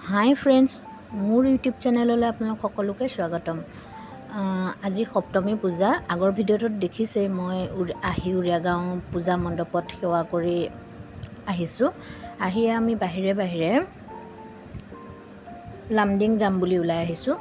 হাই friends, মোৰ YouTube চেনেললৈ আপোনালোক সকলোকে স্বাগতম। আজি সপ্তমী পূজা। আগৰ ভিডিঅ'টোত দেখিছেই মই উৰিয়া গাঁও পূজা মণ্ডপত সেৱা কৰি আহিছোঁ। আহি আমি বাহিৰে লামডিং যাম বুলি ওলাই আহিছোঁ।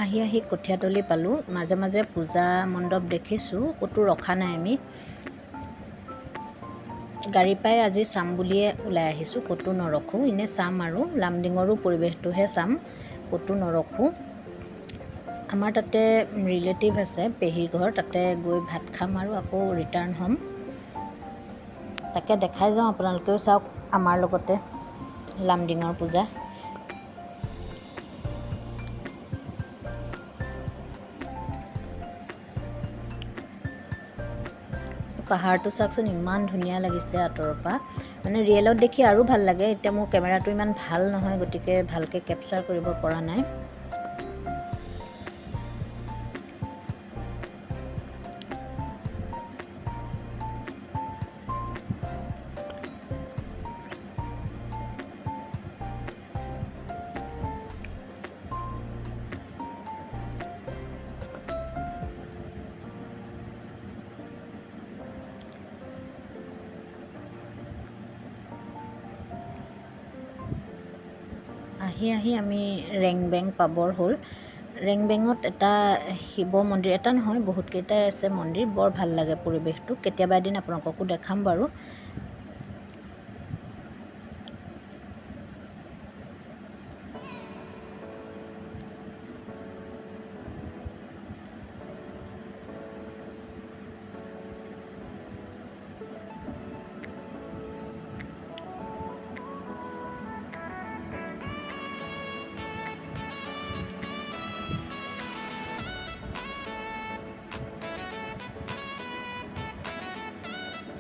আহি কঠীয়াতলি পালোঁ। মাজে পূজা মণ্ডপ দেখিছোঁ, ক'তো ৰখা নাই। আমি গাড়ী পাই আজি চাম বুলিয়ে ওলাই আহিছোঁ, ক'তো নৰখোঁ। এনেই চাম আৰু লামডিঙৰো পৰিৱেশটোহে চাম, ক'তো নৰখোঁ। আমাৰ তাতে ৰিলেটিভ আছে, পেহীৰ ঘৰ, তাতে গৈ ভাত খাম আৰু আকৌ ৰিটাৰ্ণ হ'ম। তাকে দেখাই যাওঁ, আপোনালোকেও চাওক আমাৰ লগতে লামডিঙৰ পূজা। পাহাৰটো চাওকচোন, ইমান ধুনীয়া লাগিছে আঁতৰৰ পৰা। মানে ৰিয়েলত দেখি আৰু ভাল লাগে। এতিয়া মোৰ কেমেৰাটো ইমান ভাল নহয়, গতিকে ভালকৈ কেপচাৰ কৰিব পৰা নাই। আহি আমি ৰেংবেং পাবৰ হ'ল। ৰেংবেঙত এটা শিৱ মন্দিৰ, এটা নহয় বহুতকেইটাই আছে মন্দিৰ, বৰ ভাল লাগে পৰিৱেশটো। কেতিয়াবা এদিন আপোনালোককো দেখাম বাৰু।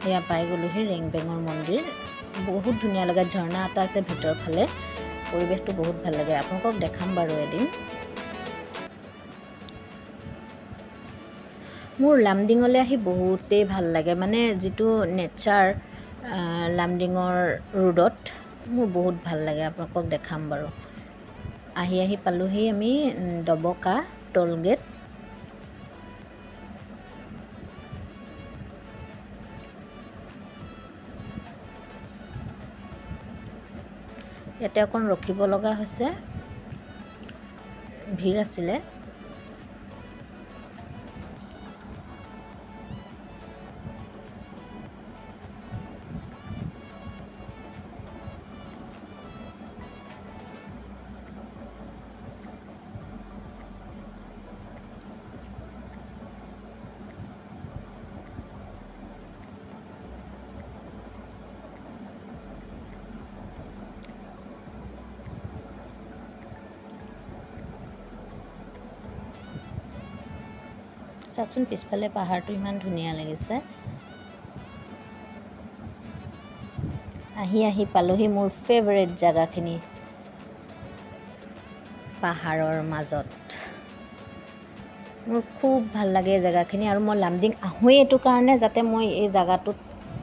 এয়া পাই গ'লোহি ৰেংবেঙৰ মন্দিৰ। বহুত ধুনীয়া লাগে, ঝৰ্ণা এটা আছে ভিতৰৰ ফালে, পৰিৱেশটো বহুত ভাল লাগে। আপোনালোকক দেখাম বাৰু এদিন। মোৰ লামডিঙলৈ আহি বহুতেই ভাল লাগে, মানে যিটো নেচাৰ লামডিঙৰ ৰোডত, মোৰ বহুত ভাল লাগে। আপোনালোকক দেখাম বাৰু। আহি পালোহি আমি ডবকা টোল গেট। ইয়াতে অকণ ৰখিব লগা হৈছে, ভিৰ আছিলে। চাওকচোন পিছফালে পাহাৰটো ইমান ধুনীয়া লাগিছে। আহি পালোহি মোৰ ফেভাৰিট জেগাখিনি, পাহাৰৰ মাজত। মোৰ খুব ভাল লাগে এই জেগাখিনি, আৰু মই লামডিং আহোঁৱেই এইটো কাৰণে, যাতে মই এই জেগাটোত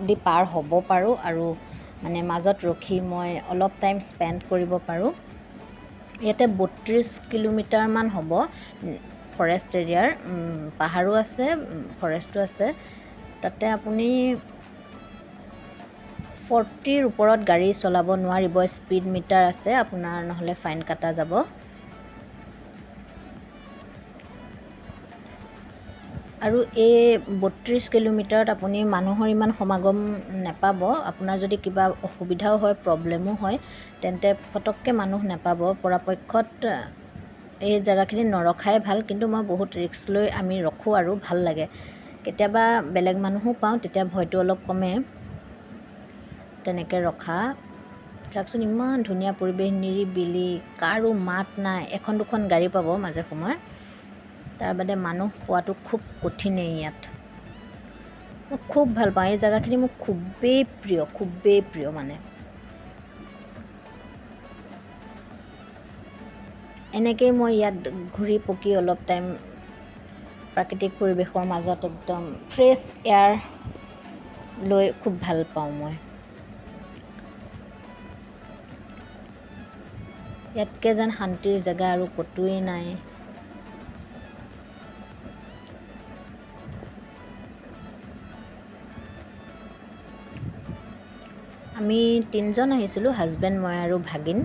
দি পাৰ হ'ব পাৰোঁ আৰু মানে মাজত ৰখি মই অলপ টাইম স্পেণ্ড কৰিব পাৰোঁ। ইয়াতে 32 কিলোমিটাৰমান হ'ব ফৰেষ্ট এৰিয়াৰ, পাহাৰো আছে ফৰেষ্টো আছে। তাতে আপুনি 40ৰ ওপৰত গাড়ী চলাব নোৱাৰিব, স্পীড মিটাৰ আছে আপোনাৰ, নহ'লে ফাইন কাটা যাব। আৰু এই 32 কিলোমিটাৰত আপুনি মানুহৰ ইমান সমাগম নাপাব। আপোনাৰ যদি কিবা অসুবিধাও হয়, প্ৰব্লেমো হয়, তেন্তে ফটককৈ মানুহ নাপাব। পৰাপক্ষত এই জেগাখিনি নৰখাই ভাল, কিন্তু মই বহুত ৰিস্ক লৈ আমি ৰখোঁ আৰু ভাল লাগে। কেতিয়াবা বেলেগ মানুহো পাওঁ, তেতিয়া ভয়টো অলপ কমে তেনেকৈ ৰখা। চাওকচোন ইমান ধুনীয়া পৰিৱেশ, নিৰিবিলি, কাৰো মাত নাই। এখন দুখন গাড়ী পাব মাজে সময়ে, তাৰ বাদে মানুহ পোৱাটো খুব কঠিনেই ইয়াত। মই খুব ভাল পাওঁ এই জেগাখিনি, মোক খুবেই প্ৰিয় মানে। এনেকেই মই ইয়াত ঘূৰি পকি অলপ টাইম প্ৰাকৃতিক পৰিৱেশৰ মাজত একদম ফ্ৰেছ এয়াৰ লৈ খুব ভাল পাওঁ মই। ইয়াতকৈ যেন শান্তিৰ জেগা আৰু ক'তোৱেই নাই। আমি 3জন আহিছিলোঁ, হাজবেণ্ড, মই আৰু ভাগিন।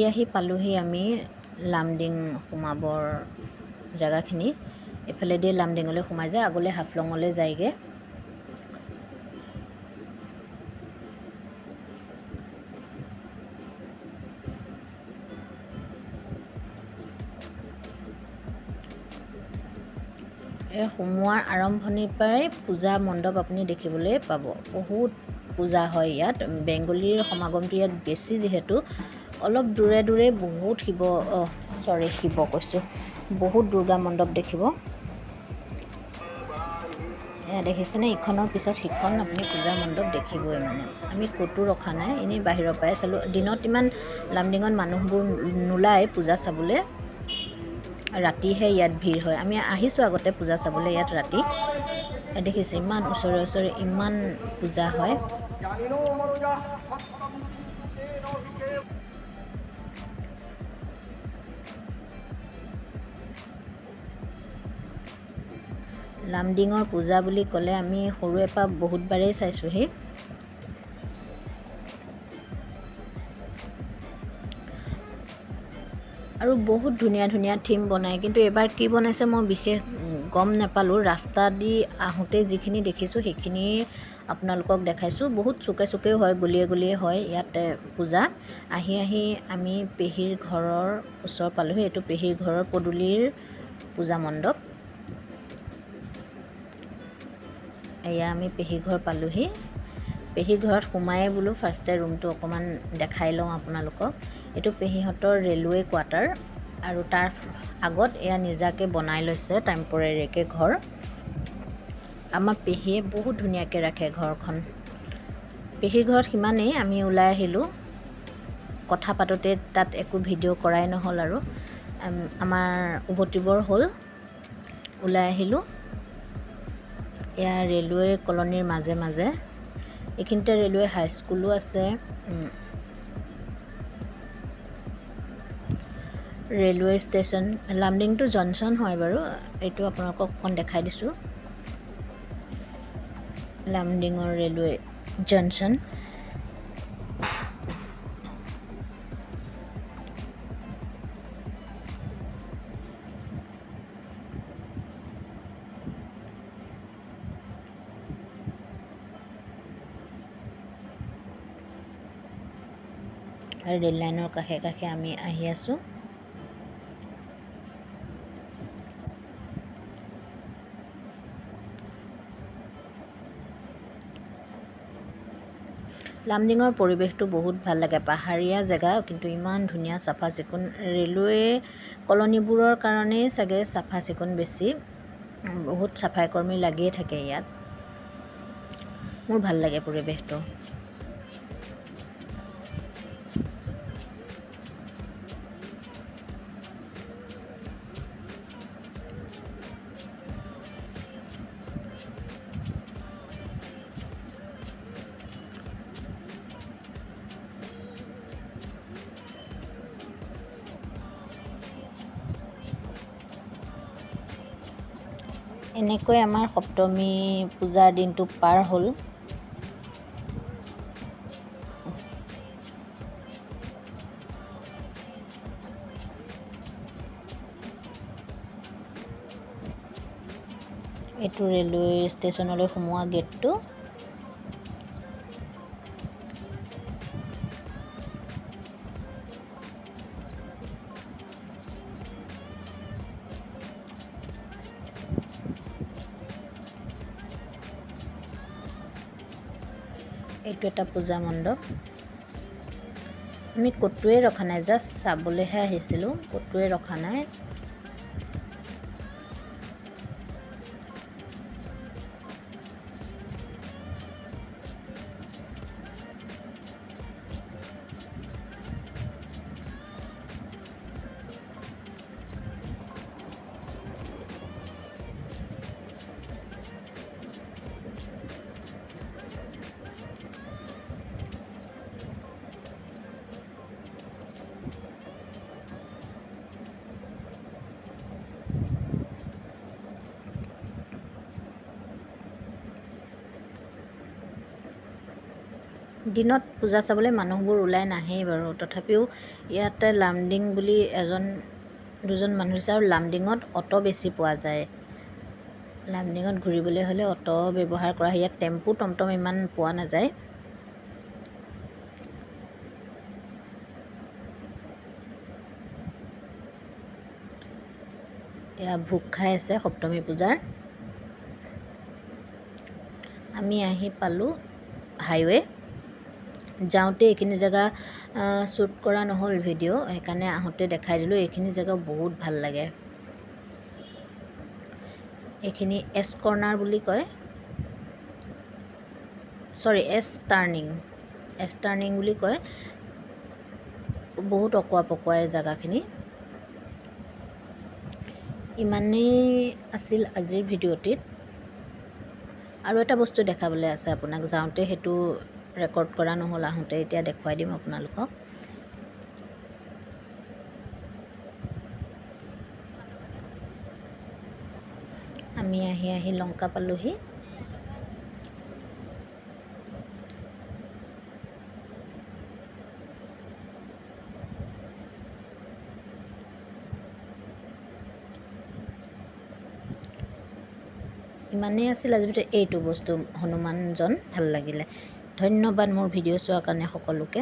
আহি পালোহি আমি লামডিং সোমাবৰ জেগাখিনি। এইফালেদি লামডিঙলৈ সোমাই যায়, আগলৈ হাফলঙলৈ যায়গৈ। এই সোমোৱাৰ আৰম্ভণিৰ পৰাই পূজা মণ্ডপ আপুনি দেখিবলৈ পাব। বহুত পূজা হয় ইয়াত। বেংগলীৰ সমাগমটো ইয়াত বেছি, যিহেতু অলপ দূৰে দূৰে বহুত বহুত দুৰ্গা মণ্ডপ দেখিব। এয়া দেখিছেনে, ইখনৰ পিছত সিখন আপুনি পূজা মণ্ডপ দেখিবই মানে। আমি ক'তো ৰখা নাই, এনেই বাহিৰৰ পৰাই চালোঁ। দিনত ইমান লামডিঙত মানুহবোৰ নোলায় পূজা চাবলৈ, ৰাতিহে ইয়াত ভিৰ হয়। আমি আহিছোঁ আগতে পূজা চাবলৈ ইয়াত ৰাতি। দেখিছে ইমান ওচৰে ইমান পূজা হয়। লামডিঙৰ পূজা বুলি ক'লে আমি সৰুৰে পৰা বহুতবাৰেই চাইছোঁহি। আৰু বহুত ধুনীয়া থিম বনায়, কিন্তু এবাৰ কি বনাইছে মই বিশেষ গম নাপালোঁ। ৰাস্তা দি আহোঁতে যিখিনি দেখিছোঁ সেইখিনি আপোনালোকক দেখাইছোঁ। বহুত চুকেও হয়, গলিয়ে হয় ইয়াত পূজা। আহি আমি পেহীৰ ঘৰৰ ওচৰ পালোঁহি। এইটো পেহীৰ ঘৰৰ পদূলিৰ পূজা মণ্ডপ। এয়া আমি পেহী ঘৰ পালোঁহি। পেহী ঘৰত সোমায়ে বোলো ফাৰ্ষ্টে ৰুমটো অকণমান দেখাই লওঁ আপোনালোকক। এইটো পেহীহঁতৰ ৰেলৱে কোৱাৰ্টাৰ, আৰু তাৰ আগত এয়া নিজাকৈ বনাই লৈছে টেম্পৰেৰীকৈ ঘৰ। আমাৰ পেহীয়ে বহুত ধুনীয়াকৈ ৰাখে ঘৰখন। পেহীৰ ঘৰত সিমানেই। আমি ওলাই আহিলোঁ, কথা পাতোঁতে তাত একো ভিডিঅ' কৰাই নহ'ল, আৰু আমাৰ উভতিবৰ হ'ল। ওলাই আহিলোঁ। এয়া ৰেলৱে কলনীৰ মাজে এইখিনিতে ৰেলৱে হাইস্কুলো আছে। Railway station. লামডিংটো জংচন হয় বাৰু। এইটো আপোনালোকক অকণ দেখাই দিছোঁ, লামডিঙৰ ৰেলৱে জংচন। আৰু ৰেল লাইনৰ কাষে আমি আহি আছোঁ। লামডিঙৰ পৰিৱেশটো বহুত ভাল লাগে। পাহাৰীয়া জেগা, কিন্তু ইমান ধুনীয়া চাফা চিকুণ। ৰেলৱে কলনীবোৰৰ কাৰণেই চাগে চাফা চিকুণ বেছি। বহুত চাফাই কৰ্মী লাগিয়ে থাকে ইয়াত। মোৰ ভাল লাগে পৰিৱেশটো। এনেকৈ আমাৰ সপ্তমী পূজাৰ দিনটো পাৰ হ'ল। এইটো ৰেলৱে ষ্টেচনলৈ সোমোৱা গেটটো। এইটো এটা পূজা মণ্ডপ। আমি ক'তোৱে ৰখা নাই, জাষ্ট চাবলৈহে আহিছিলোঁ, ক'তোৱে ৰখা নাই। দিনত পূজা চাবলৈ মানুহবোৰ ওলাই নাহেই বাৰু, তথাপিও ইয়াতে লামডিং বুলি এজন দুজন মানুহ আছে, আৰু লামডিঙত অটো বেছি পোৱা যায়। লামডিঙত ঘূৰিবলৈ হ'লে অটো ব্যৱহাৰ কৰা হয়। ইয়াত টেম্পু টমটম ইমান পোৱা নাযায়। এয়া ভোগ খাই আছে সপ্তমী পূজাৰ। আমি আহি পালোঁ হাইৱে। যাওঁতে এইখিনি জেগা শ্বুট কৰা নহ'ল ভিডিঅ', সেইকাৰণে আহোঁতে দেখাই দিলোঁ। এইখিনি জেগা বহুত ভাল লাগে। এইখিনি এছ কৰ্নাৰ বুলি কয়, চৰি এছ টাৰ্ণিং বুলি কয়। বহুত অকোৱা পকোৱা এই জেগাখিনি। ইমানেই আছিল আজিৰ ভিডিঅ'টিত। আৰু এটা বস্তু দেখাবলৈ আছে আপোনাক, যাওঁতে সেইটো ৰেকৰ্ড কৰা নহ'ল, আহোঁতে এতিয়া দেখুৱাই দিম আপোনালোকক। আমি আহি লংকা পালোহি। ইমানেই আছিল আজিৰ ভিতৰত এইটো বস্তু, হনুমানজন ভাল লাগিলে। ধন্যবাদ মোৰ ভিডিঅ' চোৱাৰ কাৰণে সকলোকে।